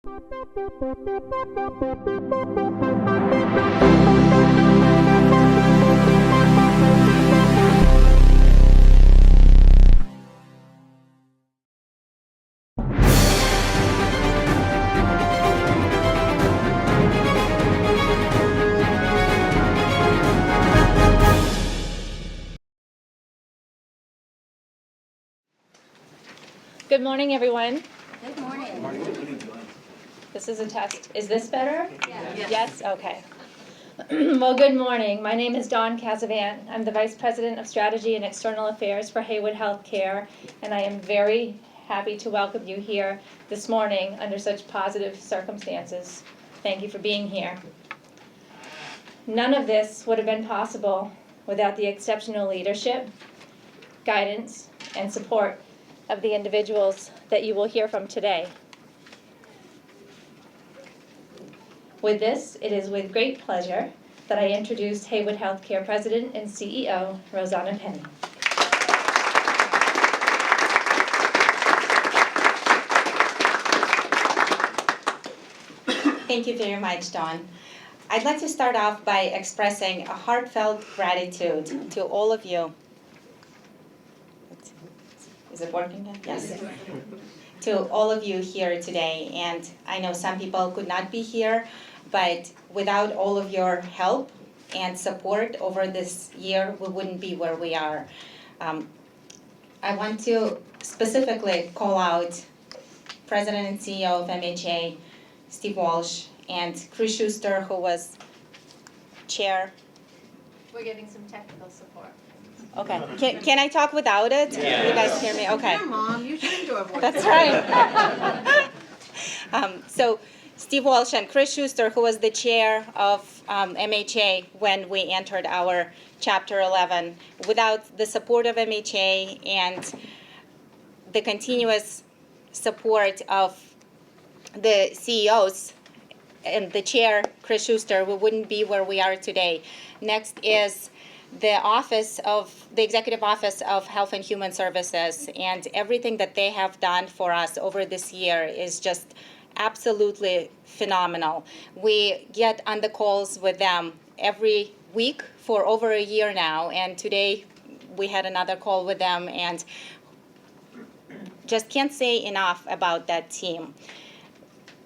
Good morning, everyone. Good morning. This is a test. Is this better? Yes. Yes? Okay. Well, good morning. My name is Dawn Casavan. I'm the Vice President of Strategy and External Affairs for Heywood Healthcare, and I am very happy to welcome you here this morning under such positive circumstances. Thank you for being here. None of this would have been possible without the exceptional leadership, guidance, and support of the individuals that you will hear from today. With this, it is with great pleasure that I introduce Heywood Healthcare President and CEO, Rosanna Penny. Thank you very much, Dawn. I'd like to start off by expressing a heartfelt gratitude to all of you. Is it working? Yes. To all of you here today, and I know some people could not be here, but without all of your help and support over this year, we wouldn't be where we are. I want to specifically call out President and CEO of MHA, Steve Walsh, and Chris Schuster, who was chair. We're getting some technical support. Okay, can I talk without it? Yeah. You guys hear me? Okay. Come on, you should do a voice. That's right. So Steve Walsh and Chris Schuster, who was the chair of MHA when we entered our Chapter 11, without the support of MHA and the continuous support of the CEOs and the chair, Chris Schuster, we wouldn't be where we are today. Next is the Executive Office of Health and Human Services, and everything that they have done for us over this year is just absolutely phenomenal. We get on the calls with them every week for over a year now, and today we had another call with them, and just can't say enough about that team.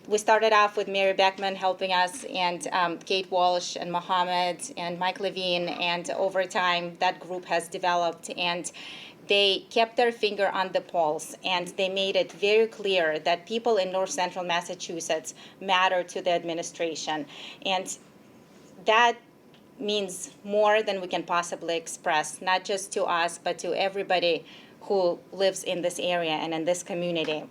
We started off with Mary Beckman helping us, and Kate Walsh and Mohammed and Mike Levine, and over time that group has developed, and they kept their finger on the pulse, and they made it very clear that people in North Central Massachusetts matter to the administration, and that means more than we can possibly express, not just to us, but to everybody who lives in this area and in this community.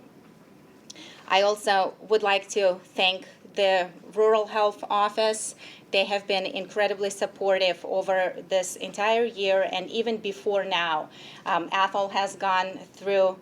I also would like to thank the Rural Health Office. They have been incredibly supportive over this entire year and even before now. Athol has gone through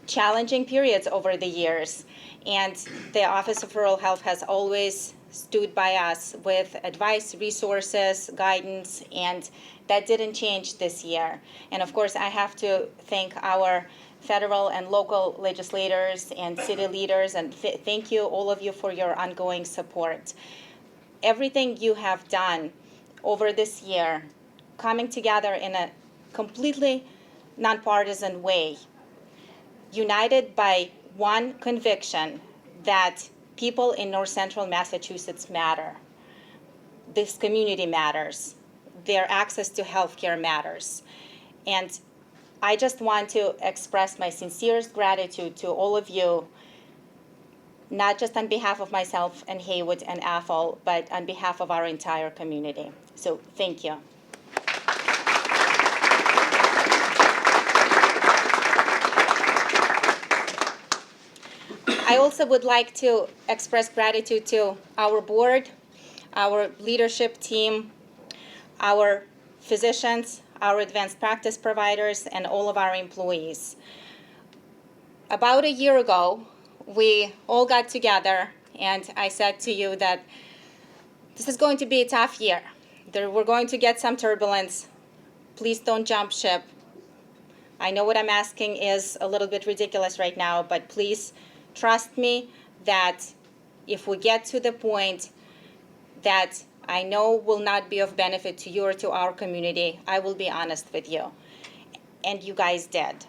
challenging periods over the years, and the Office of Rural Health has always stood by us with advice, resources, guidance, and that didn't change this year. And of course, I have to thank our federal and local legislators and city leaders, and thank you, all of you, for your ongoing support. Everything you have done over this year, coming together in a completely nonpartisan way, united by one conviction that people in North Central Massachusetts matter. This community matters. Their access to health care matters. And I just want to express my sincerest gratitude to all of you, not just on behalf of myself and Heywood and Athol, but on behalf of our entire community. So thank you. I also would like to express gratitude to our board, our leadership team, our physicians, our advanced practice providers, and all of our employees. About a year ago, we all got together, and I said to you that this is going to be a tough year. We're going to get some turbulence. Please don't jump ship. I know what I'm asking is a little bit ridiculous right now, but please trust me that if we get to the point that I know will not be of benefit to you or to our community, I will be honest with you. And you guys did.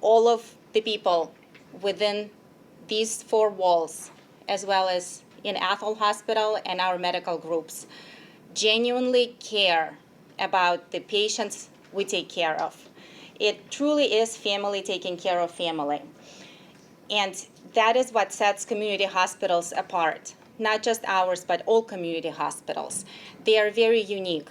All of the people within these four walls, as well as in Athol Hospital and our medical groups, genuinely care about the patients we take care of. It truly is family taking care of family. And that is what sets community hospitals apart. Not just ours, but all community hospitals. They are very unique.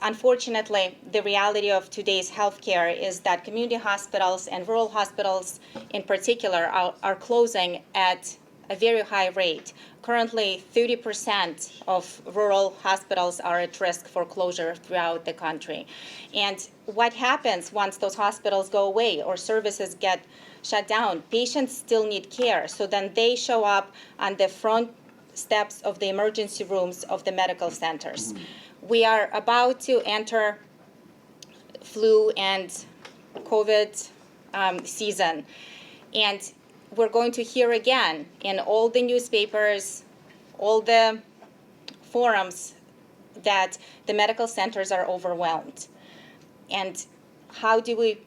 Unfortunately, the reality of today's healthcare is that community hospitals and rural hospitals in particular are closing at a very high rate. Currently, 30% of rural hospitals are at risk for closure throughout the country. And what happens once those hospitals go away or services get shut down? Patients still need care, so then they show up on the front steps of the emergency rooms of the medical centers. We are about to enter flu and COVID season, and we're going to hear again in all the newspapers, all the forums, that the medical centers are overwhelmed. And how do we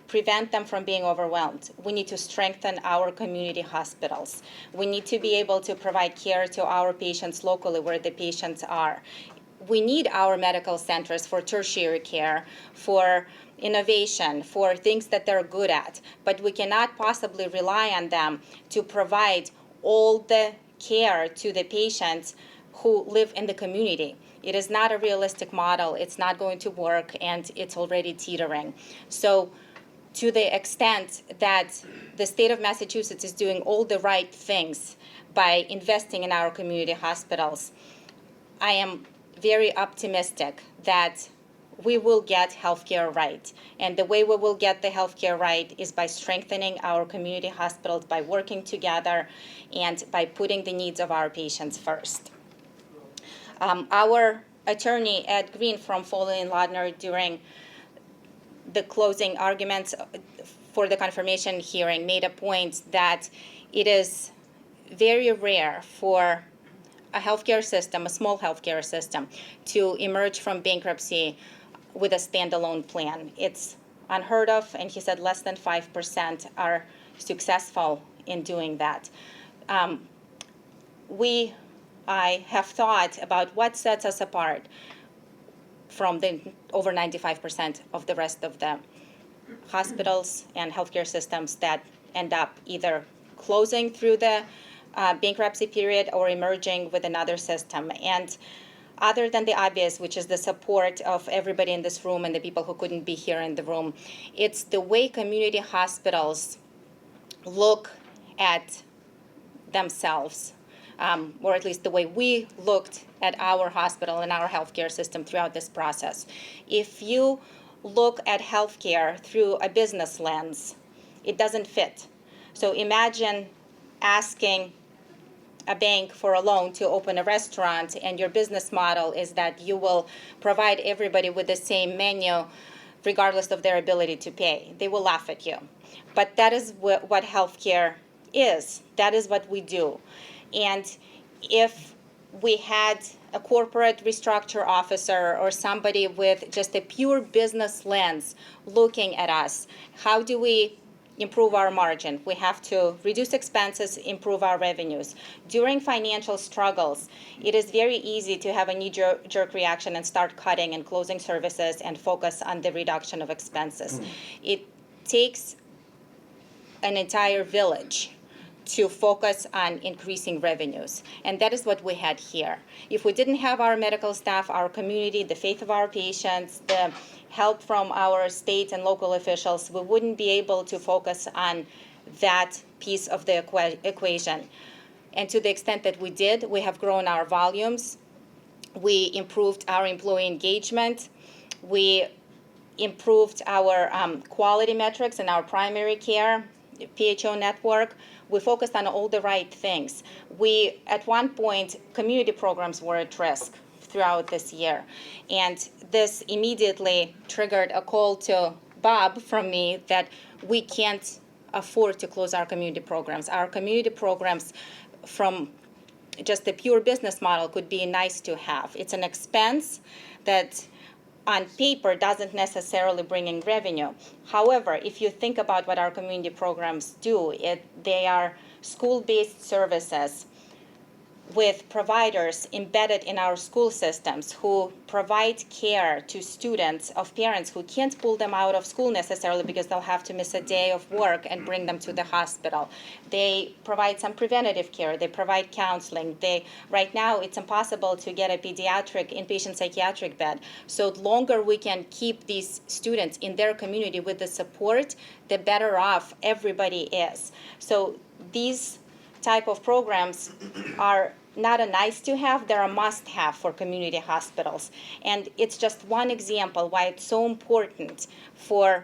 prevent them from being overwhelmed? We need to strengthen our community hospitals. We need to be able to provide care to our patients locally where the patients are. We need our medical centers for tertiary care, for innovation, for things that they're good at, but we cannot possibly rely on them to provide all the care to the patients who live in the community. It is not a realistic model, it's not going to work, and it's already teetering. So to the extent that the state of Massachusetts is doing all the right things by investing in our community hospitals, I am very optimistic that we will get healthcare right. And the way we will get the healthcare right is by strengthening our community hospitals, by working together, and by putting the needs of our patients first. Our attorney, Ed Green from Foley and Lardner, during the closing arguments for the confirmation hearing, made a point that it is very rare for a healthcare system, a small healthcare system, to emerge from bankruptcy with a standalone plan. It's unheard of, and he said less than 5% are successful in doing that. I have thought about what sets us apart from the over 95% of the rest of the hospitals and healthcare systems that end up either closing through the bankruptcy period or emerging with another system. And other than the obvious, which is the support of everybody in this room and the people who couldn't be here in the room, it's the way community hospitals look at themselves, or at least the way we looked at our hospital and our healthcare system throughout this process. If you look at healthcare through a business lens, it doesn't fit. So imagine asking a bank for a loan to open a restaurant, and your business model is that you will provide everybody with the same menu regardless of their ability to pay. They will laugh at you. But that is what healthcare is. That is what we do. And if we had a corporate restructure officer or somebody with just a pure business lens looking at us, how do we improve our margin? We have to reduce expenses, improve our revenues. During financial struggles, it is very easy to have a knee-jerk reaction and start cutting and closing services and focus on the reduction of expenses. It takes an entire village to focus on increasing revenues. And that is what we had here. If we didn't have our medical staff, our community, the faith of our patients, the help from our state and local officials, we wouldn't be able to focus on that piece of the equation. And to the extent that we did, we have grown our volumes. We improved our employee engagement. We improved our quality metrics in our primary care, PHO network. We focused on all the right things. We, at one point, community programs were at risk throughout this year. And this immediately triggered a call to Bob from me that we can't afford to close our community programs. Our community programs, from just the pure business model, could be nice to have. It's an expense that on paper doesn't necessarily bring in revenue. However, if you think about what our community programs do, they are school-based services with providers embedded in our school systems who provide care to students of parents who can't pull them out of school necessarily because they'll have to miss a day of work and bring them to the hospital. They provide some preventative care. They provide counseling. Right now, it's impossible to get a pediatric inpatient psychiatric bed. So the longer we can keep these students in their community with the support, the better off everybody is. So these type of programs are not a nice to have, they're a must have for community hospitals. And it's just one example why it's so important for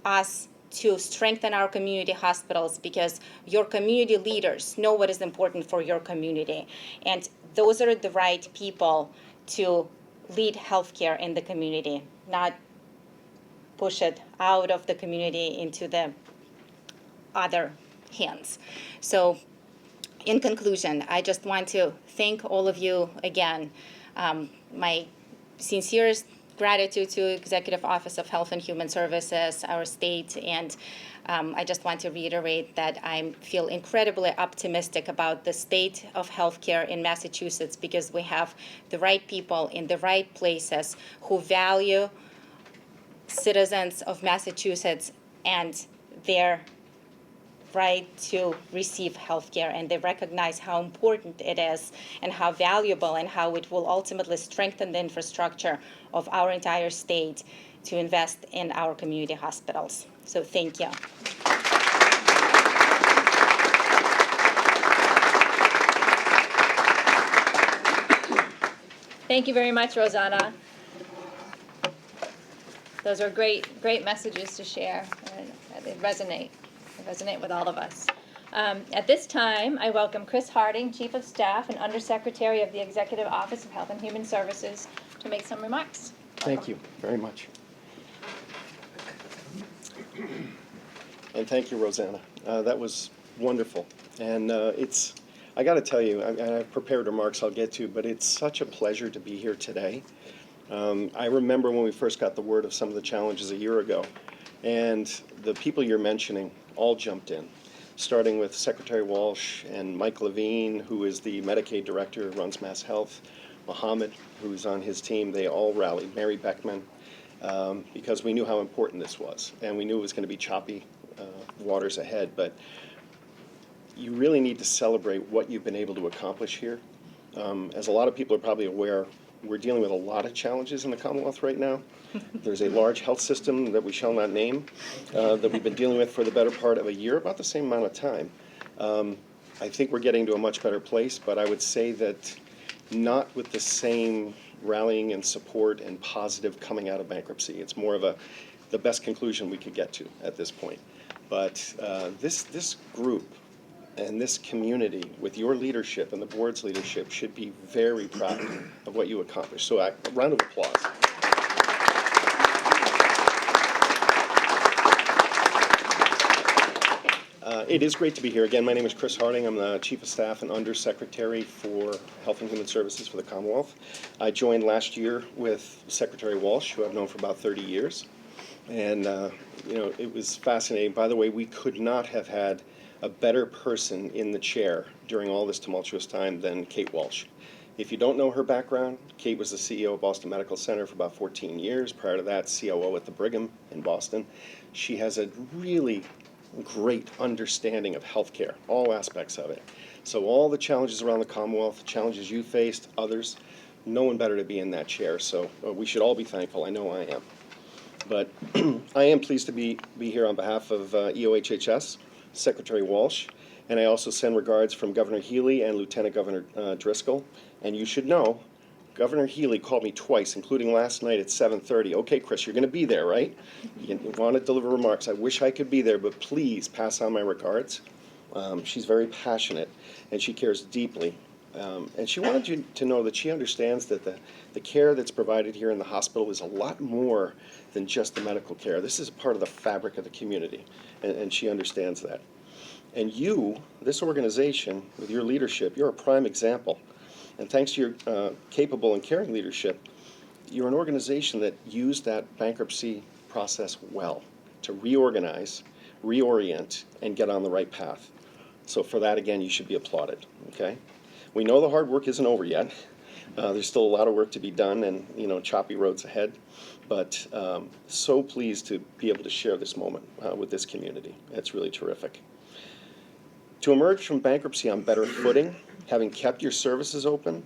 us to strengthen our community hospitals, because your community leaders know what is important for your community. And those are the right people to lead healthcare in the community, not push it out of the community into the other hands. So in conclusion, I just want to thank all of you again. My sincerest gratitude to Executive Office of Health and Human Services, our state, and I just want to reiterate that I feel incredibly optimistic about the state of healthcare in Massachusetts, because we have the right people in the right places who value citizens of Massachusetts and their right to receive health care, and they recognize how important it is and how valuable and how it will ultimately strengthen the infrastructure of our entire state to invest in our community hospitals. So thank you. Thank you very much, Rosanna. Those are great messages to share, and they resonate with all of us. At this time, I welcome Chris Harding, Chief of Staff and Undersecretary of the Executive Office of Health and Human Services, to make some remarks. Thank you very much. And thank you, Rosanna. That was wonderful. And I got to tell you, I have prepared remarks I'll get to, but it's such a pleasure to be here today. I remember when we first got the word of some of the challenges a year ago, and the people you're mentioning all jumped in, starting with Secretary Walsh and Mike Levine, who is the Medicaid director, runs Mass Health, Mohammed, who's on his team. They all rallied, Mary Beckman, because we knew how important this was, and we knew it was going to be choppy waters ahead. But you really need to celebrate what you've been able to accomplish here. As a lot of people are probably aware, we're dealing with a lot of challenges in the Commonwealth right now. There's a large health system that we shall not name that we've been dealing with for the better part of a year, about the same amount of time. I think we're getting to a much better place, but I would say that not with the same rallying and support and positive coming out of bankruptcy. It's more of the best conclusion we could get to at this point. But this group and this community, with your leadership and the board's leadership, should be very proud of what you accomplished. So a round of applause. It is great to be here. Again, my name is Chris Harding. I'm the Chief of Staff and Undersecretary for Health and Human Services for the Commonwealth. I joined last year with Secretary Walsh, who I've known for about 30 years. And, it was fascinating. By the way, we could not have had a better person in the chair during all this tumultuous time than Kate Walsh. If you don't know her background, Kate was the CEO of Boston Medical Center for about 14 years. Prior to that, COO at the Brigham in Boston. She has a really great understanding of healthcare, all aspects of it. So all the challenges around the Commonwealth, challenges you faced, others, no one better to be in that chair. So we should all be thankful. I know I am. But I am pleased to be here on behalf of EOHHS, Secretary Walsh, and I also send regards from Governor Healy and Lieutenant Governor Driscoll. And you should know, Governor Healy called me twice, including last night at 7:30. Okay, Chris, you're going to be there, right? You want to deliver remarks. I wish I could be there, but please pass on my regards. She's very passionate, and she cares deeply And she wanted you to know that she understands that the care that's provided here in the hospital is a lot more than just the medical care. This is part of the fabric of the community, and she understands that. And you, this organization, with your leadership, you're a prime example. And thanks to your capable and caring leadership, you're an organization that used that bankruptcy process well to reorganize, reorient, and get on the right path. So for that, again, you should be applauded, okay? We know the hard work isn't over yet. There's still a lot of work to be done and, choppy roads ahead. But so pleased to be able to share this moment with this community. It's really terrific. To emerge from bankruptcy on better footing, having kept your services open,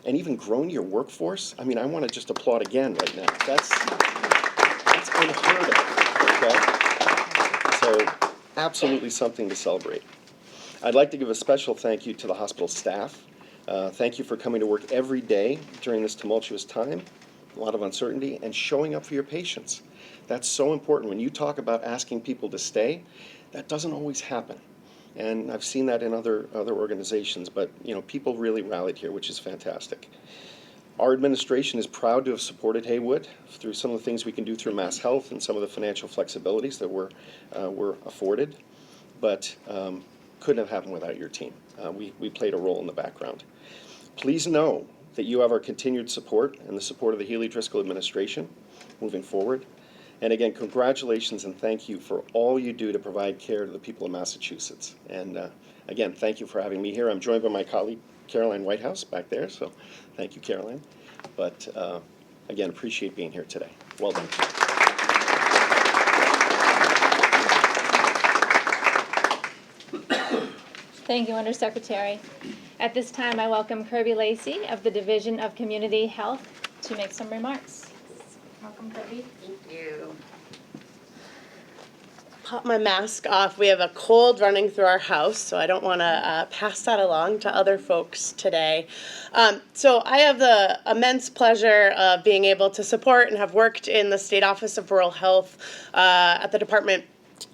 and even grown your workforce, I want to just applaud again right now. That's unheard of, okay? So absolutely something to celebrate. I'd like to give a special thank you to the hospital staff. Thank you for coming to work every day during this tumultuous time, a lot of uncertainty, and showing up for your patients. That's so important. When you talk about asking people to stay, that doesn't always happen. And I've seen that in other organizations, but people really rallied here, which is fantastic. Our administration is proud to have supported Heywood through some of the things we can do through Mass Health and some of the financial flexibilities that were afforded, but couldn't have happened without your team. We played a role in the background. Please know that you have our continued support and the support of the Healy Driscoll administration moving forward. And again, congratulations and thank you for all you do to provide care to the people of Massachusetts. And again, thank you for having me here. I'm joined by my colleague, Caroline Whitehouse, back there, so thank you, Caroline. But again, appreciate being here today. Well done. Thank you, Undersecretary. At this time, I welcome Kirby Lacey of the Division of Community Health to make some remarks. Welcome, Kirby. Thank you. Pop my mask off. We have a cold running through our house, so I don't want to pass that along to other folks today. So I have the immense pleasure of being able to support and have worked in the State Office of Rural Health at the department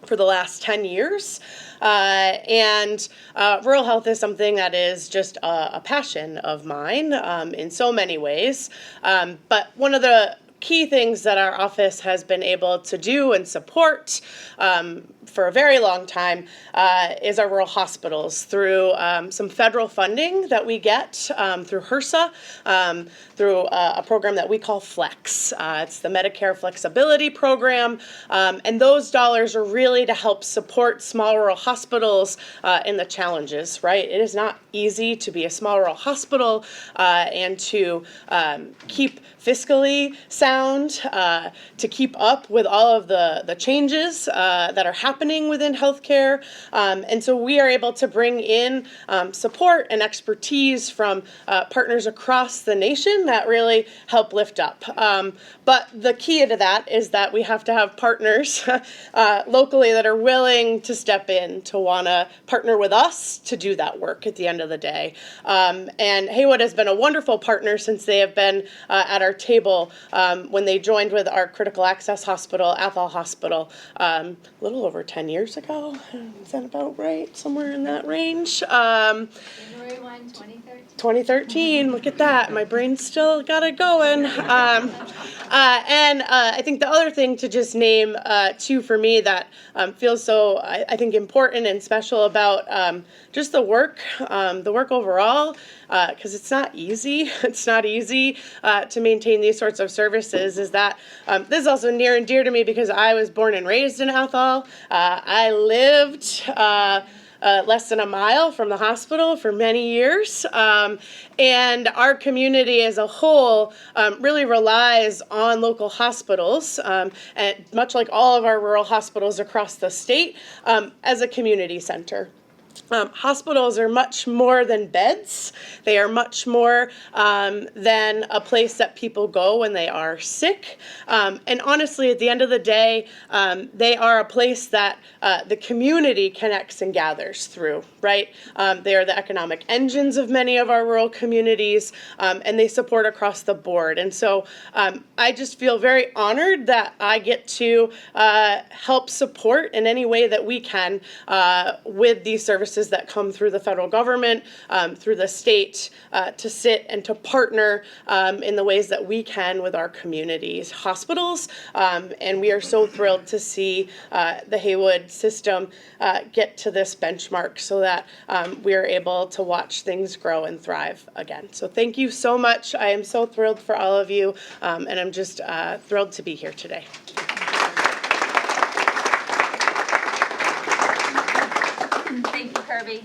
for the last 10 years. And rural health is something that is just a passion of mine in so many ways. But one of the key things that our office has been able to do and support for a very long time is our rural hospitals through some federal funding that we get through HRSA, through a program that we call FLEX. It's the Medicare Flexibility Program, and those dollars are really to help support small rural hospitals in the challenges, right? It is not easy to be a small rural hospital and to keep fiscally sound, to keep up with all of the changes that are happening within healthcare. And so we are able to bring in support and expertise from partners across the nation that really help lift up. But the key to that is that we have to have partners locally that are willing to step in, to want to partner with us to do that work at the end of the day. And Heywood has been a wonderful partner since they have been at our table when they joined with our critical access hospital, Athol Hospital, a little over 10 years ago. Is that about right? Somewhere in that range. January 1, 2013. 2013, look at that. My brain's still got it going. And I think the other thing to just name, too, for me that feels so, I think, important and special about just the work overall, because it's not easy. It's not easy to maintain these sorts of services, is that this is also near and dear to me because I was born and raised in Athol. I lived less than a mile from the hospital for many years. And our community as a whole really relies on local hospitals, and much like all of our rural hospitals across the state, as a community center. Hospitals are much more than beds. They are much more than a place that people go when they are sick. And honestly, at the end of the day, they are a place that the community connects and gathers through, right? They are the economic engines of many of our rural communities, and they support across the board. And so I just feel very honored that I get to help support in any way that we can with these services services that come through the federal government, through the state, to sit and to partner in the ways that we can with our communities, hospitals, and we are so thrilled to see the Heywood system get to this benchmark so that we are able to watch things grow and thrive again. So thank you so much. I am so thrilled for all of you, and I'm just thrilled to be here today. Thank you, Kirby.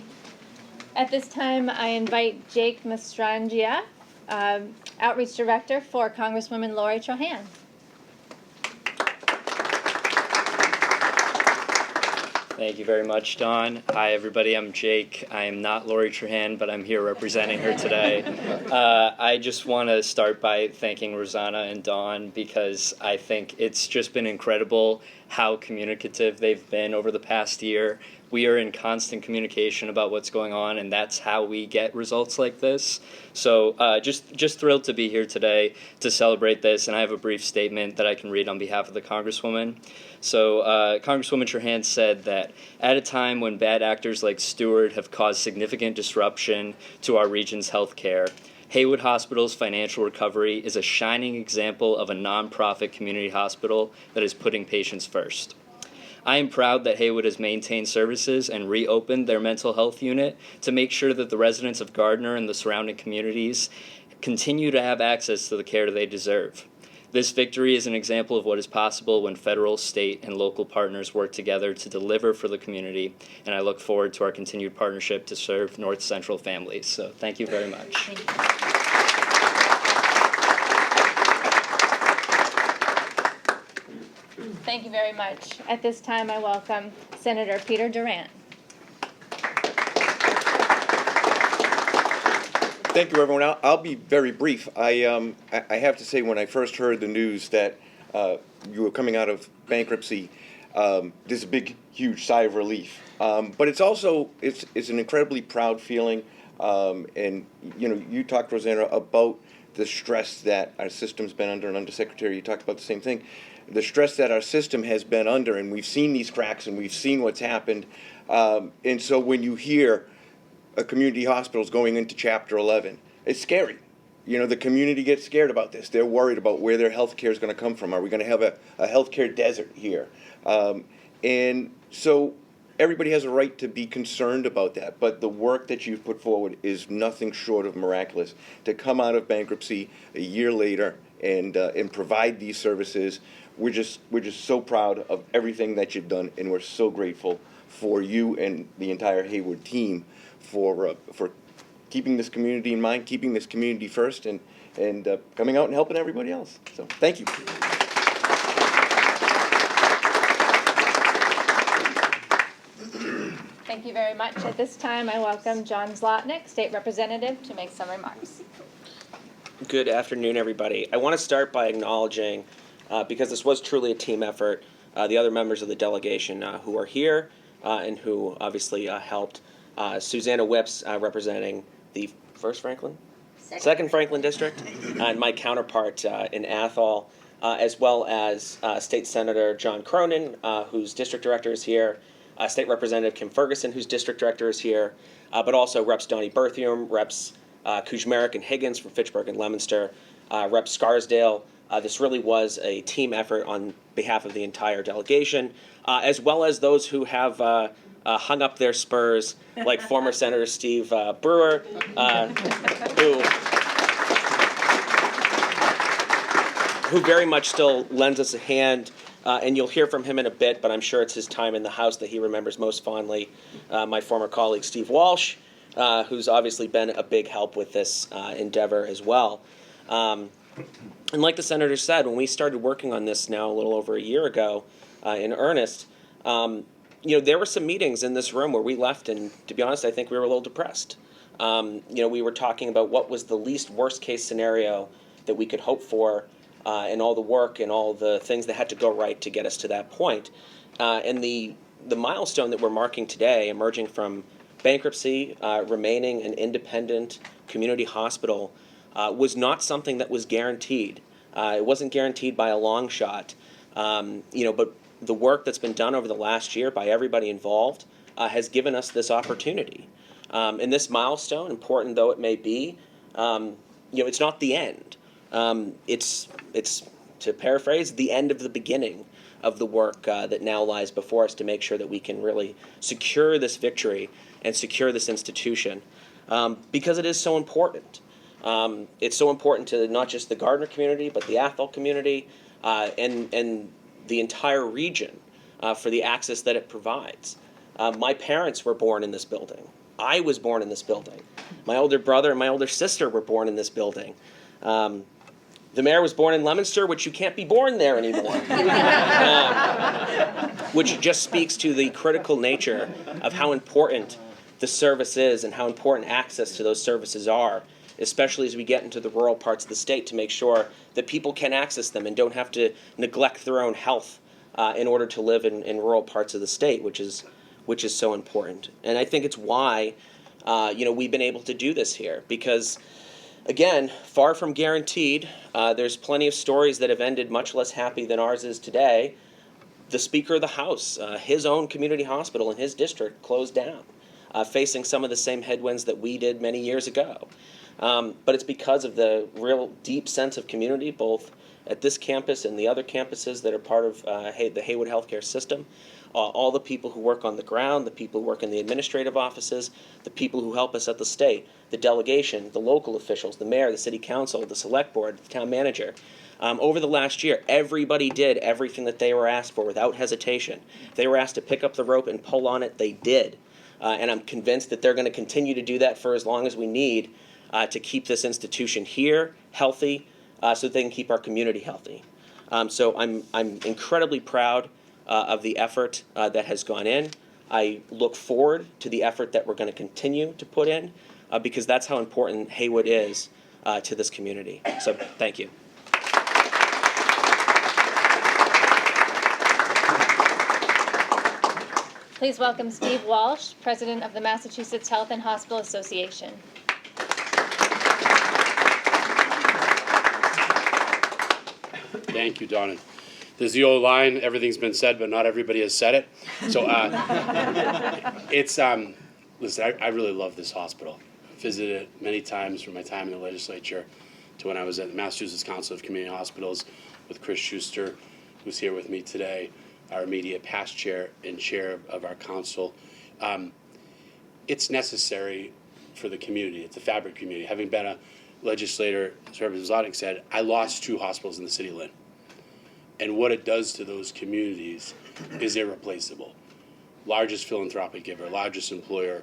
At this time, I invite Jake Mastrangia, Outreach Director for Congresswoman Lori Trahan. Thank you very much, Dawn. Hi, everybody. I'm Jake. I am not Lori Trahan, but I'm here representing her today. I just want to start by thanking Rosanna and Dawn because I think it's just been incredible how communicative they've been over the past year. We are in constant communication about what's going on, and that's how we get results like this. So just thrilled to be here today to celebrate this, and I have a brief statement that I can read on behalf of the Congresswoman. So Congresswoman Trahan said that at a time when bad actors like Stewart have caused significant disruption to our region's health care, Heywood Hospital's financial recovery is a shining example of a nonprofit community hospital that is putting patients first. I am proud that Heywood has maintained services and reopened their mental health unit to make sure that the residents of Gardner and the surrounding communities continue to have access to the care they deserve. This victory is an example of what is possible when federal, state, and local partners work together to deliver for the community, and I look forward to our continued partnership to serve North Central families. So thank you very much. Thank you. Thank you very much. At this time, I welcome Senator Peter Durant. Thank you, everyone. I'll be very brief. I have to say, when I first heard the news that you were coming out of bankruptcy, there's a big, huge sigh of relief. But it's also it's an incredibly proud feeling. And you talked, Rosanna, about the stress that our system's been under, and Undersecretary, you talked about the same thing. The stress that our system has been under, and we've seen these cracks, and we've seen what's happened. And so when you hear a community hospital is going into Chapter 11, it's scary. The community gets scared about this. They're worried about where their health care is going to come from. Are we going to have a health care desert here? And so everybody has a right to be concerned about that. But the work that you've put forward is nothing short of miraculous. To come out of bankruptcy a year later and provide these services, we're just so proud of everything that you've done, and we're so grateful for you and the entire Heywood team for keeping this community in mind, keeping this community first, and coming out and helping everybody else. So thank you. Thank you very much. At this time, I welcome John Zlotnick, State Representative, to make some remarks. Good afternoon, everybody. I want to start by acknowledging, because this was truly a team effort, the other members of the delegation who are here and who obviously helped. Susanna Whips, representing the Second Franklin District, and my counterpart in Athol, as well as State Senator John Cronin, whose district director is here, State Representative Kim Ferguson, whose district director is here, but also Reps Donnie Berthium, Reps Kuzmarek and Higgins from Fitchburg and Leominster, Rep Scarsdale. This really was a team effort on behalf of the entire delegation, as well as those who have hung up their spurs, like former Senator Steve Brewer, who very much still lends us a hand, and you'll hear from him in a bit, but I'm sure it's his time in the House that he remembers most fondly. My former colleague Steve Walsh, who's obviously been a big help with this endeavor as well. And like the Senator said, when we started working on this now a little over a year ago in earnest, there were some meetings in this room where we left, and to be honest, I think we were a little depressed. We were talking about what was the least worst case scenario that we could hope for, and all the work and all the things that had to go right to get us to that point. And the milestone that we're marking today, emerging from bankruptcy, remaining an independent community hospital, was not something that was guaranteed. It wasn't guaranteed by a long shot, but the work that's been done over the last year by everybody involved, has given us this opportunity. And this milestone, important though it may be, it's not the end. It's to paraphrase, the end of the beginning of the work that now lies before us to make sure that we can really secure this victory and secure this institution, because it is so important. It's so important to not just the Gardner community, but the Athol community and the entire region for the access that it provides. My parents were born in this building. I was born in this building. My older brother and my older sister were born in this building. The mayor was born in Leominster, which you can't be born there anymore. Which just speaks to the critical nature of how important the service is and how important access to those services are, especially as we get into the rural parts of the state, to make sure that people can access them and don't have to neglect their own health in order to live in rural parts of the state, which is so important. And I think it's why we've been able to do this here, because again, far from guaranteed. There's plenty of stories that have ended much less happy than ours is today. The Speaker of the House, his own community hospital in his district closed down, facing some of the same headwinds that we did many years ago. But it's because of the real deep sense of community, both at this campus and the other campuses that are part of the Heywood healthcare system. All the people who work on the ground, the people who work in the administrative offices, the people who help us at the state, the delegation, the local officials, the mayor, the city council, the select board, the town manager. Over the last year, everybody did everything that they were asked for without hesitation. If they were asked to pick up the rope and pull on it, they did. And I'm convinced that they're going to continue to do that for as long as we need to keep this institution here healthy, so that they can keep our community healthy. So I'm incredibly proud of the effort that has gone in. I look forward to the effort that we're going to continue to put in, because that's how important Heywood is to this community. So thank you. Please welcome Steve Walsh, President of the Massachusetts Health and Hospital Association. Thank you, Donna. There's the old line, everything's been said, but not everybody has said it. So listen, I really love this hospital. I visited it many times from my time in the legislature to when I was at the Massachusetts Council of Community Hospitals with Chris Schuster, who's here with me today, our immediate past chair and chair of our council. It's necessary for the community. It's a fabric community. Having been a legislator, as Representative Zlotic said, I lost 2 hospitals in the city of Lynn. And what it does to those communities is irreplaceable. Largest philanthropic giver, largest employer,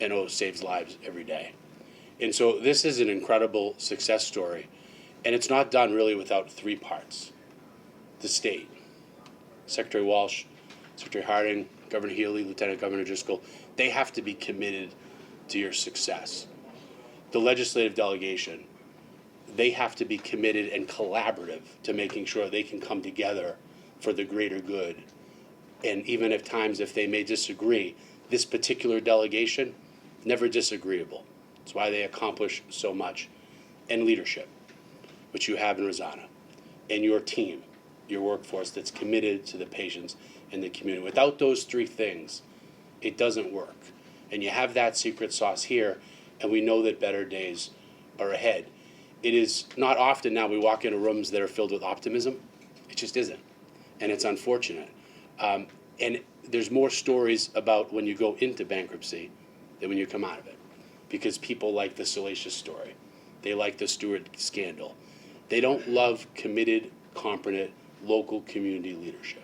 and saves lives every day. And so this is an incredible success story. And it's not done really without 3 parts. The state, Secretary Walsh, Secretary Harding, Governor Healy, Lieutenant Governor Driscoll, they have to be committed to your success. The legislative delegation, they have to be committed and collaborative to making sure they can come together for the greater good. And even if they may disagree, this particular delegation, never disagreeable. It's why they accomplish so much. And leadership, which you have in Rosanna, and your team, your workforce that's committed to the patients and the community. Without those 3 things, it doesn't work. And you have that secret sauce here, and we know that better days are ahead. It is not often now we walk into rooms that are filled with optimism. It just isn't. And it's unfortunate. And there's more stories about when you go into bankruptcy than when you come out of it. Because people like the salacious story. They like the Stewart scandal. They don't love committed, competent, local community leadership.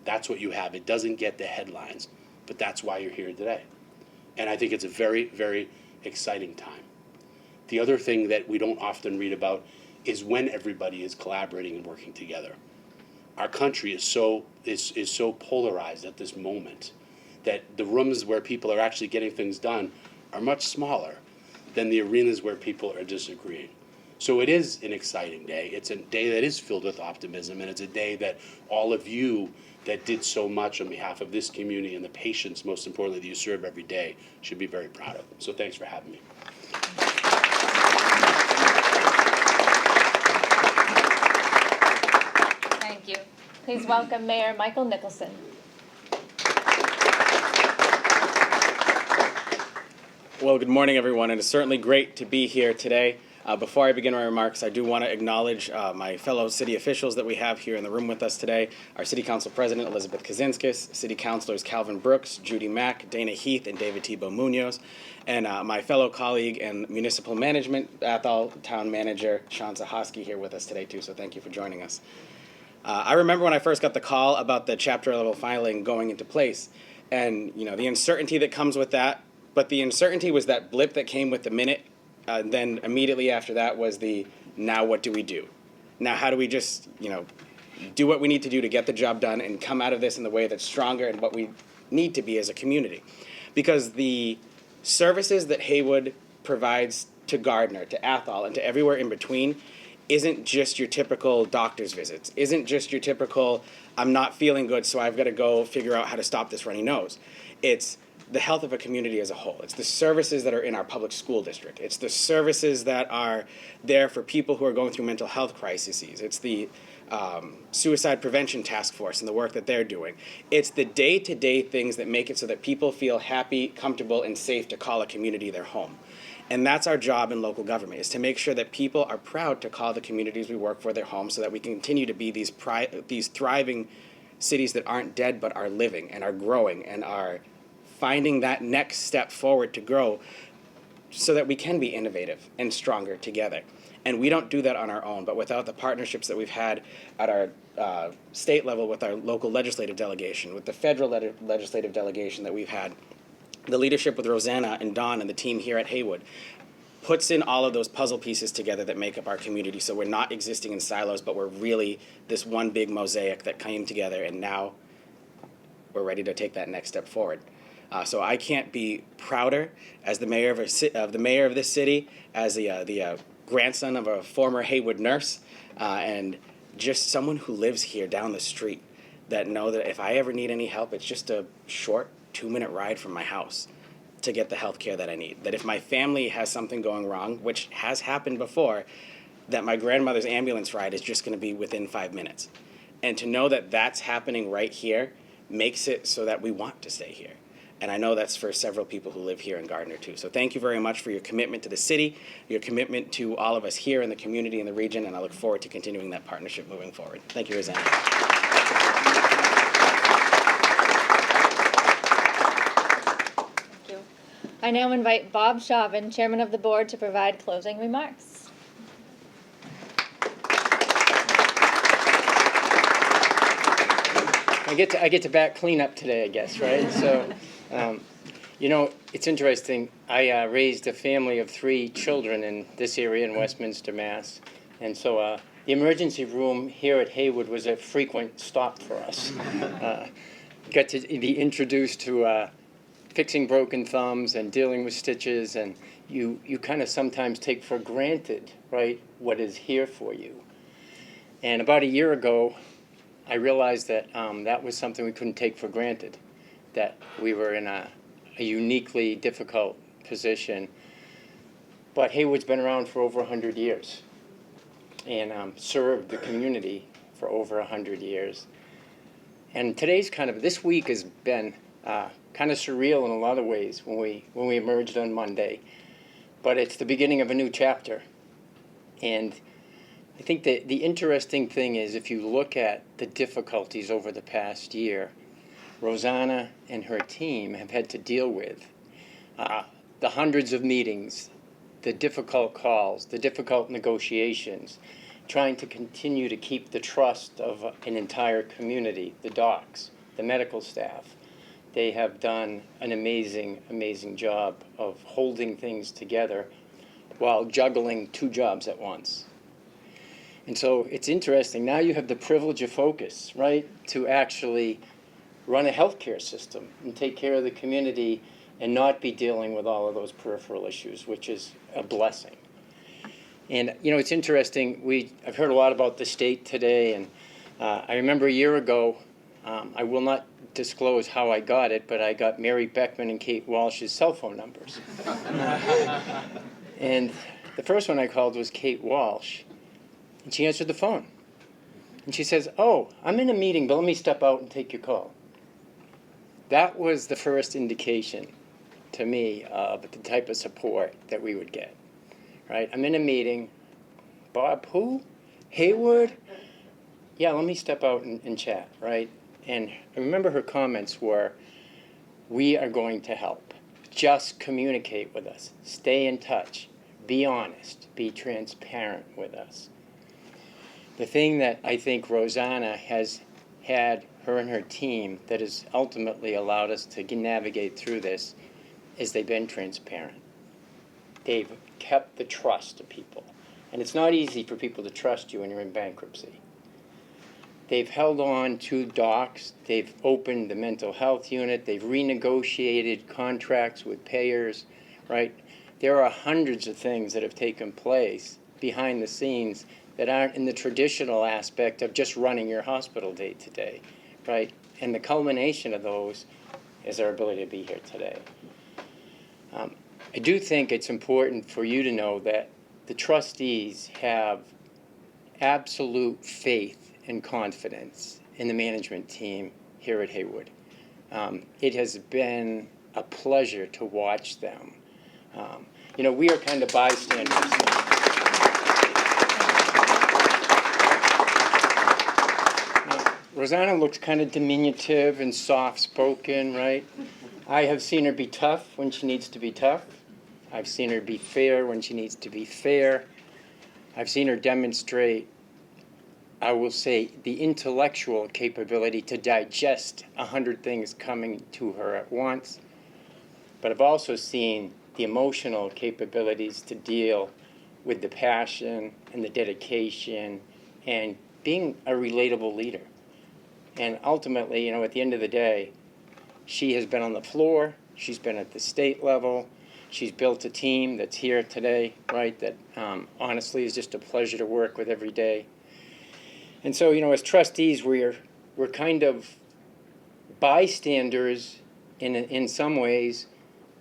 That's what you have. It doesn't get the headlines, but that's why you're here today. And I think it's a very, very exciting time. The other thing that we don't often read about is when everybody is collaborating and working together. Our country is so polarized at this moment that the rooms where people are actually getting things done are much smaller than the arenas where people are disagreeing. So it is an exciting day. It's a day that is filled with optimism, and it's a day that all of you that did so much on behalf of this community and the patients, most importantly, that you serve every day, should be very proud of. So thanks for having me. Thank you. Please welcome Mayor Michael Nicholson. Well, good morning, everyone, and it's certainly great to be here today. Before I begin my remarks, I do want to acknowledge my fellow city officials that we have here in the room with us today. Our City Council President, Elizabeth Kaczynskis, City Councilors Calvin Brooks, Judy Mack, Dana Heath, and David Tebow Munoz, and my fellow colleague and Municipal Management Athol Town Manager, Sean Zahosky, here with us today, too, so thank you for joining us. I remember when I first got the call about the chapter level filing going into place, and the uncertainty that comes with that, but the uncertainty was that blip that came with the minute. Then immediately after that was the, now what do we do? Now how do we just, do what we need to do to get the job done and come out of this in the way that's stronger and what we need to be as a community? Because the services that Heywood provides to Gardner, to Athol, and to everywhere in between isn't just your typical doctor's visits, isn't just your typical, I'm not feeling good, so I've got to go figure out how to stop this runny nose. It's the health of a community as a whole. It's the services that are in our public school district. It's the services that are there for people who are going through mental health crises. It's the suicide prevention task force and the work that they're doing. It's the day-to-day things that make it so that people feel happy, comfortable, and safe to call a community their home. And that's our job in local government, is to make sure that people are proud to call the communities we work for their home so that we can continue to be these thriving cities that aren't dead but are living and are growing and are finding that next step forward to grow so that we can be innovative and stronger together. And we don't do that on our own, but without the partnerships that we've had at our state level with our local legislative delegation, with the federal legislative delegation that we've had, the leadership with Rosanna and Don and the team here at Heywood, puts in all of those puzzle pieces together that make up our community, so we're not existing in silos, but we're really this one big mosaic that came together, and now we're ready to take that next step forward. So I can't be prouder as the mayor of this city, as the grandson of a former Heywood nurse, and just someone who lives here down the street, that know that if I ever need any help, it's just a short 2-minute ride from my house to get the health care that I need. That if my family has something going wrong, which has happened before, that my grandmother's ambulance ride is just going to be within 5 minutes. And to know that that's happening right here makes it so that we want to stay here. And I know that's for several people who live here in Gardner, too. So thank you very much for your commitment to the city, your commitment to all of us here in the community and the region, and I look forward to continuing that partnership moving forward. Thank you, Rosanna. Thank you. I now invite Bob Chauvin, Chairman of the Board, to provide closing remarks. I get to back clean up today, I guess, right? So, it's interesting. I raised a family of 3 children in this area in Westminster, Mass. And so the emergency room here at Heywood was a frequent stop for us. Got to be introduced to fixing broken thumbs and dealing with stitches, and you kind of sometimes take for granted, right, what is here for you. And about a year ago, I realized that that was something we couldn't take for granted, that we were in a uniquely difficult position. But Heywood's been around for over 100 years and served the community for over 100 years. And this week has been kind of surreal in a lot of ways when we emerged on Monday. But it's the beginning of a new chapter. And I think that the interesting thing is, if you look at the difficulties over the past year, Rosanna and her team have had to deal with the hundreds of meetings, the difficult calls, the difficult negotiations, trying to continue to keep the trust of an entire community, the docs, the medical staff. They have done an amazing, amazing job of holding things together while juggling 2 jobs at once. And so it's interesting. Now you have the privilege of focus, right, to actually run a healthcare system and take care of the community and not be dealing with all of those peripheral issues, which is a blessing. And, it's interesting. I've heard a lot about the state today, and I remember a year ago, I will not disclose how I got it, but I got Mary Beckman and Kate Walsh's cell phone numbers. And the first one I called was Kate Walsh. And she answered the phone. And she says, "Oh, I'm in a meeting, but let me step out and take your call." That was the first indication to me of the type of support that we would get, right? I'm in a meeting, Bob, who? Heywood? Yeah, let me step out and chat, right? And I remember her comments were, we are going to help. Just communicate with us. Stay in touch. Be honest. Be transparent with us. The thing that I think Rosanna has had, her and her team, that has ultimately allowed us to navigate through this is they've been transparent. They've kept the trust of people. And it's not easy for people to trust you when you're in bankruptcy. They've held on to docs. They've opened the mental health unit. They've renegotiated contracts with payers, right? There are hundreds of things that have taken place behind the scenes that aren't in the traditional aspect of just running your hospital day to day, right? And the culmination of those is our ability to be here today. I do think it's important for you to know that the trustees have absolute faith and confidence in the management team here at Heywood. It has been a pleasure to watch them. We are kind of bystanders. Rosanna looks kind of diminutive and soft-spoken, right? I have seen her be tough when she needs to be tough. I've seen her be fair when she needs to be fair. I've seen her demonstrate, I will say, the intellectual capability to digest 100 things coming to her at once. But I've also seen the emotional capabilities to deal with the passion and the dedication and being a relatable leader. And ultimately, at the end of the day, she has been on the floor, she's been at the state level, she's built a team that's here today, right, that honestly is just a pleasure to work with every day. And so, as trustees, we're kind of bystanders in some ways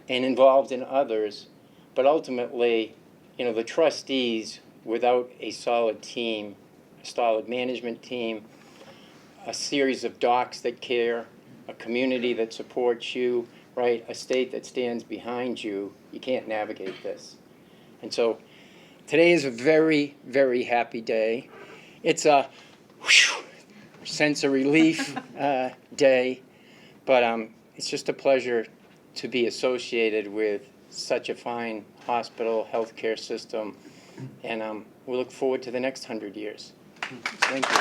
and involved in others, but ultimately, the trustees, without a solid team, a solid management team, a series of docs that care, a community that supports you, right, a state that stands behind you, you can't navigate this. And so today is a very, very happy day. It's a sense of relief day, but it's just a pleasure to be associated with such a fine hospital, healthcare system, and we look forward to the next 100 years. Thank you.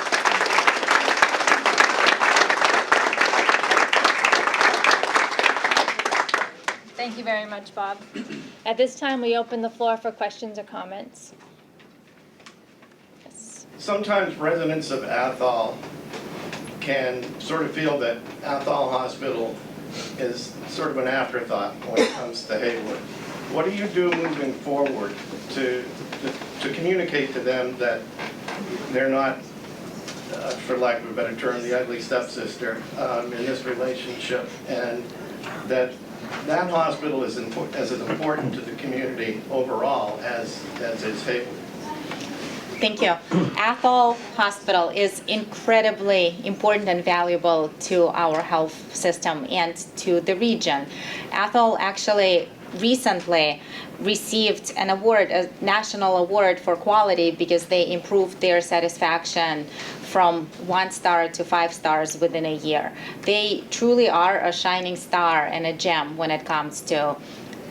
Thank you very much, Bob. At this time, we open the floor for questions or comments. Yes. Sometimes residents of Athol can sort of feel that Athol Hospital is sort of an afterthought when it comes to Heywood. What do you do moving forward to communicate to them that they're not, for lack of a better term, the ugly stepsister in this relationship, and that hospital is as important to the community overall as is Heywood? Thank you. Athol Hospital is incredibly important and valuable to our health system and to the region. Athol actually recently received an award, a national award for quality, because they improved their satisfaction from 1 star to 5 stars within a year. They truly are a shining star and a gem when it comes to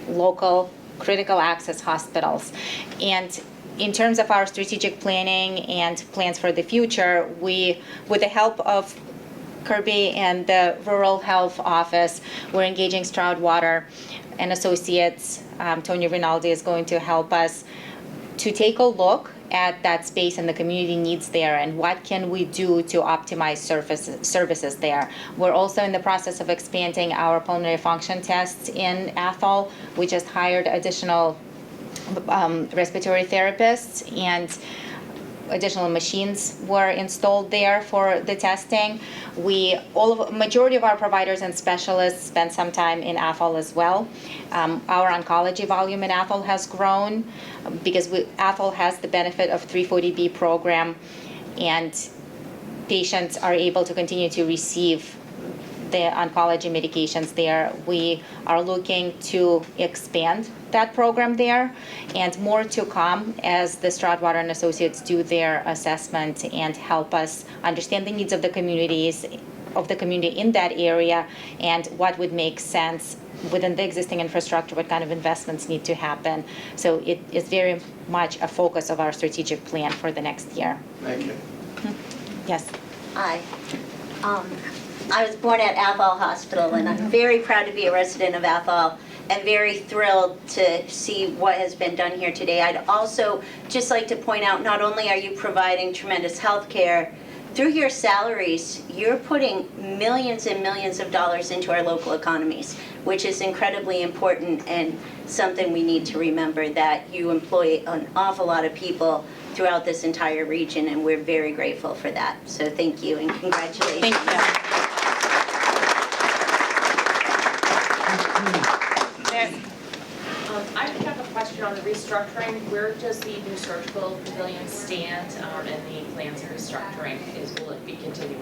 local critical access hospitals. And in terms of our strategic planning and plans for the future, we, with the help of Kirby and the Rural Health Office, we're engaging Stroudwater and Associates. Tony Rinaldi is going to help us to take a look at that space and the community needs there, and what can we do to optimize services there. We're also in the process of expanding our pulmonary function tests in Athol. We just hired additional respiratory therapists, and additional machines were installed there for the testing. Majority of our providers and specialists spend some time in Athol as well. Our oncology volume in Athol has grown because Athol has the benefit of 340B program, and patients are able to continue to receive the oncology medications there. We are looking to expand that program there, and more to come as the Stroudwater and Associates do their assessment and help us understand the needs of the community in that area and what would make sense within the existing infrastructure, what kind of investments need to happen. So it is very much a focus of our strategic plan for the next year. Thank you. Yes. Hi. I was born at Athol Hospital, and I'm very proud to be a resident of Athol and very thrilled to see what has been done here today. I'd also just like to point out, not only are you providing tremendous health care, through your salaries, you're putting millions and millions of dollars into our local economies, which is incredibly important and something we need to remember, that you employ an awful lot of people throughout this entire region, and we're very grateful for that. So thank you and congratulations. Thank you. I just have a question on the restructuring. Where does the new surgical pavilion stand in the plans of restructuring? Will it be continuing?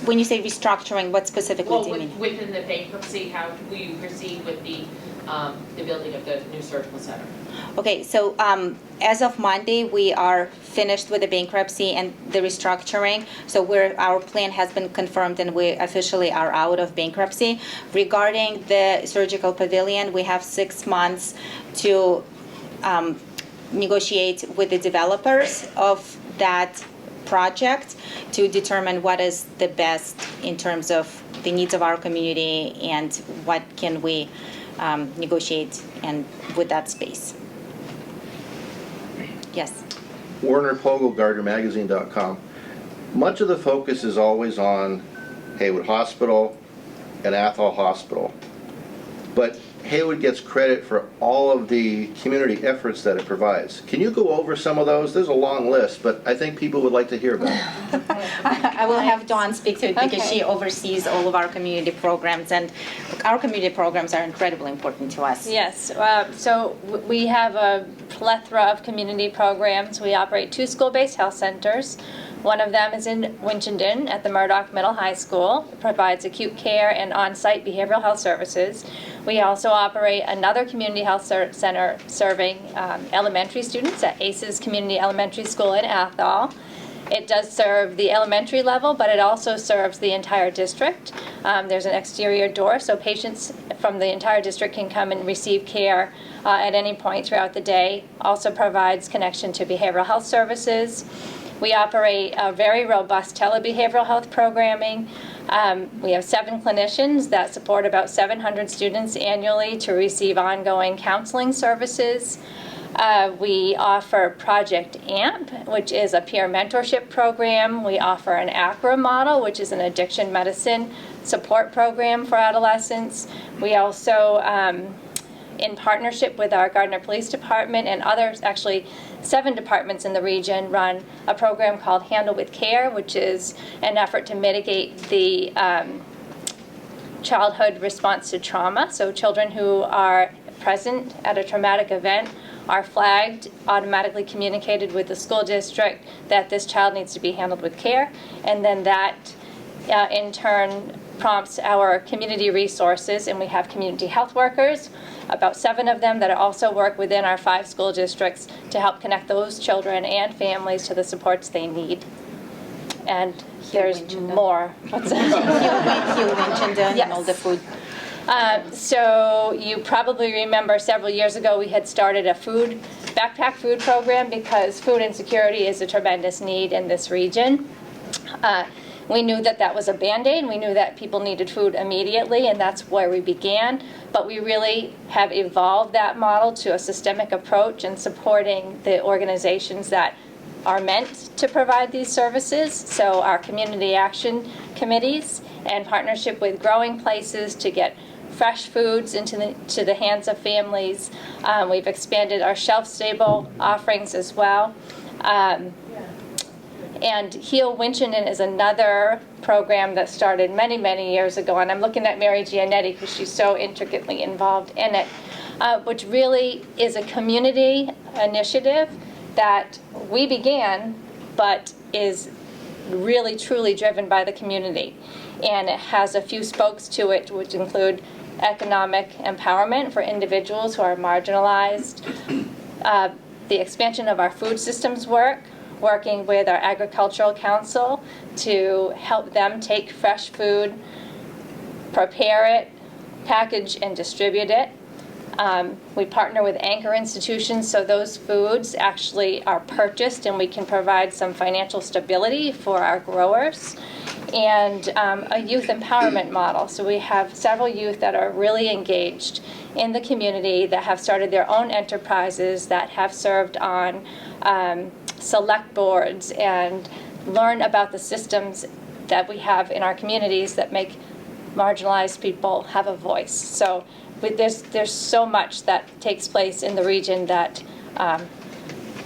When you say restructuring, what specifically do you mean? Within the bankruptcy, how will you proceed with the building of the new surgical center? Okay, so as of Monday, we are finished with the bankruptcy and the restructuring. So our plan has been confirmed and we officially are out of bankruptcy. Regarding the surgical pavilion, we have 6 months to negotiate with the developers of that project to determine what is the best in terms of the needs of our community and what can we negotiate and with that space. Yes. Warner Pogel, GardnerMagazine.com. Much of the focus is always on Heywood Hospital and Athol Hospital, but Heywood gets credit for all of the community efforts that it provides. Can you go over some of those? There's a long list, but I think people would like to hear about it. I will have Dawn speak to it because Okay. she oversees all of our community programs, and our community programs are incredibly important to us. Yes, so we have a plethora of community programs. We operate 2 school-based health centers. One of them is in Winchendon at the Murdoch Middle High School. It provides acute care and on-site behavioral health services. We also operate another community health center serving elementary students at ACES Community Elementary School in Athol. It does serve the elementary level, but it also serves the entire district. There's an exterior door, so patients from the entire district can come and receive care at any point throughout the day. Also provides connection to behavioral health services. We operate a very robust telebehavioral health programming. We have 7 clinicians that support about 700 students annually to receive ongoing counseling services. We offer Project AMP, which is a peer mentorship program. We offer an ACRA model, which is an addiction medicine support program for adolescents. We also, in partnership with our Gardner Police Department and others, actually 7 departments in the region, run a program called Handle with Care, which is an effort to mitigate the childhood response to trauma. So children who are present at a traumatic event are flagged, automatically communicated with the school district that this child needs to be handled with care, and then that in turn prompts our community resources, and we have community health workers, about 7 of them that also work within our 5 school districts to help connect those children and families to the supports they need. And there's more. What's that? Hugh Winchendon and all the food. So you probably remember several years ago we had started a backpack food program because food insecurity is a tremendous need in this region. We knew that that was a Band-Aid. We knew that people needed food immediately, and that's where we began. But we really have evolved that model to a systemic approach in supporting the organizations that are meant to provide these services. So our community action committees, in partnership with growing places to get fresh foods into the hands of families. We've expanded our shelf-stable offerings as well. And Heal Winchendon is another program that started many, many years ago, and I'm looking at Mary Giannetti because she's so intricately involved in it, which really is a community initiative that we began, but is really truly driven by the community. And it has a few spokes to it, which include economic empowerment for individuals who are marginalized, the expansion of our food systems work, working with our agricultural council to help them take fresh food, prepare it, package and distribute it. We partner with anchor institutions so those foods actually are purchased and we can provide some financial stability for our growers. And a youth empowerment model. So we have several youth that are really engaged in the community, that have started their own enterprises, that have served on select boards and learn about the systems that we have in our communities that make marginalized people have a voice. So there's so much that takes place in the region that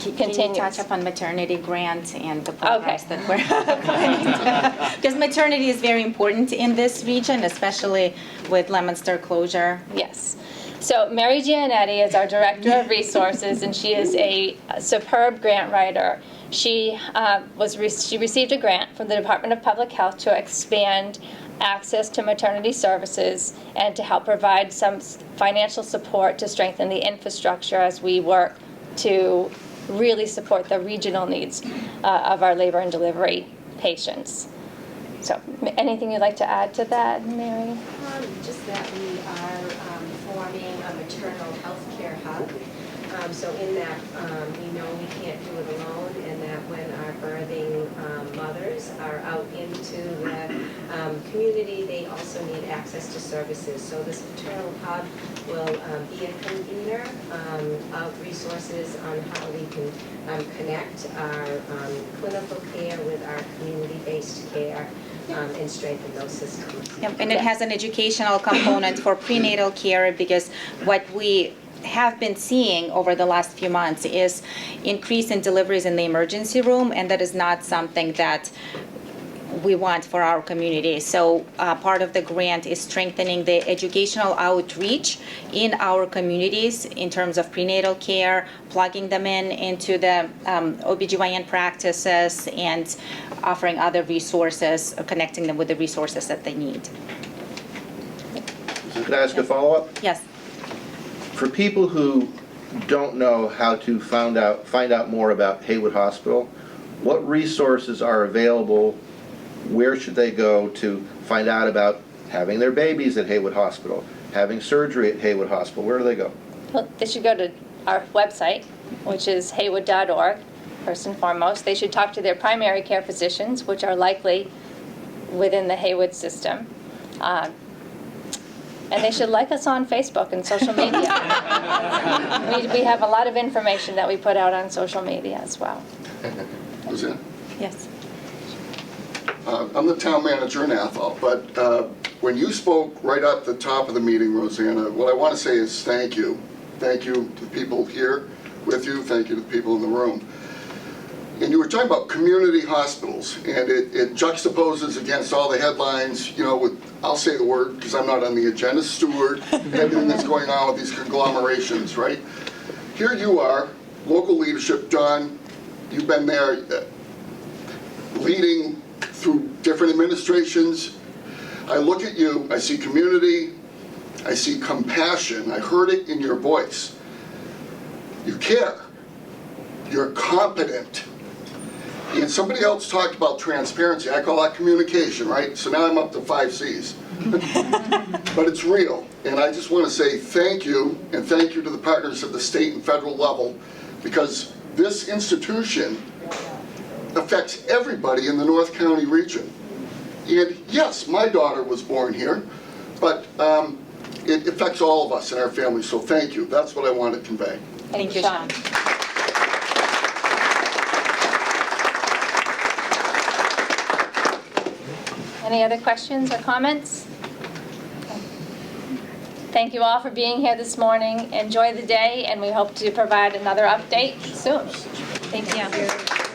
continues. Can you touch upon maternity grant and the programs that we're planning? Because maternity is very important in this region, especially with Leominster closure. Yes. So Mary Gianetti is our Director of Resources, and she is a superb grant writer. She received a grant from the Department of Public Health to expand access to maternity services and to help provide some financial support to strengthen the infrastructure as we work to really support the regional needs of our labor and delivery patients. So anything you'd like to add to that, Mary? Just that we are forming a maternal health care hub. So in that, we know we can't do it alone, and that when our birthing mothers are out into the community, they also need access to services. So this maternal hub will be a convener of resources on how we can connect our clinical care with our community-based care and strengthen those systems. Yep, and it has an educational component for prenatal care, because what we have been seeing over the last few months is increase in deliveries in the emergency room, and that is not something that we want for our community. So part of the grant is strengthening the educational outreach in our communities in terms of prenatal care, plugging them into the OBGYN practices, and offering other resources, connecting them with the resources that they need. Could I ask a follow-up? Yes. For people who don't know how to find out more about Heywood Hospital, what resources are available? Where should they go to find out about having their babies at Heywood Hospital, having surgery at Heywood Hospital? Where do they go? Well, they should go to our website, which is heywood.org, first and foremost. They should talk to their primary care physicians, which are likely within the Heywood system. And they should like us on Facebook and social media. We have a lot of information that we put out on social media as well. Roseanne? Yes. I'm the town manager in Athol, but when you spoke right at the top of the meeting, Rosanna, what I want to say is thank you. Thank you to the people here with you. Thank you to the people in the room. And you were talking about community hospitals, and it juxtaposes against all the headlines, you know, with, I'll say the word because I'm not on the agenda, steward, and everything that's going on with these conglomerations, right? Here you are, local leadership, John, you've been there leading through different administrations. I look at you, I see community, I see compassion, I heard it in your voice. You care, you're competent. And somebody else talked about transparency. I call that communication, right? So now I'm up to 5 C's. But it's real. And I just want to say thank you, and thank you to the partners at the state and federal level, because this institution affects everybody in the North County region. And yes, my daughter was born here, but it affects all of us in our family. So thank you. That's what I want to convey. Thank you, Sean. Any other questions or comments? Thank you all for being here this morning. Enjoy the day, and we hope to provide another update soon. Thank you.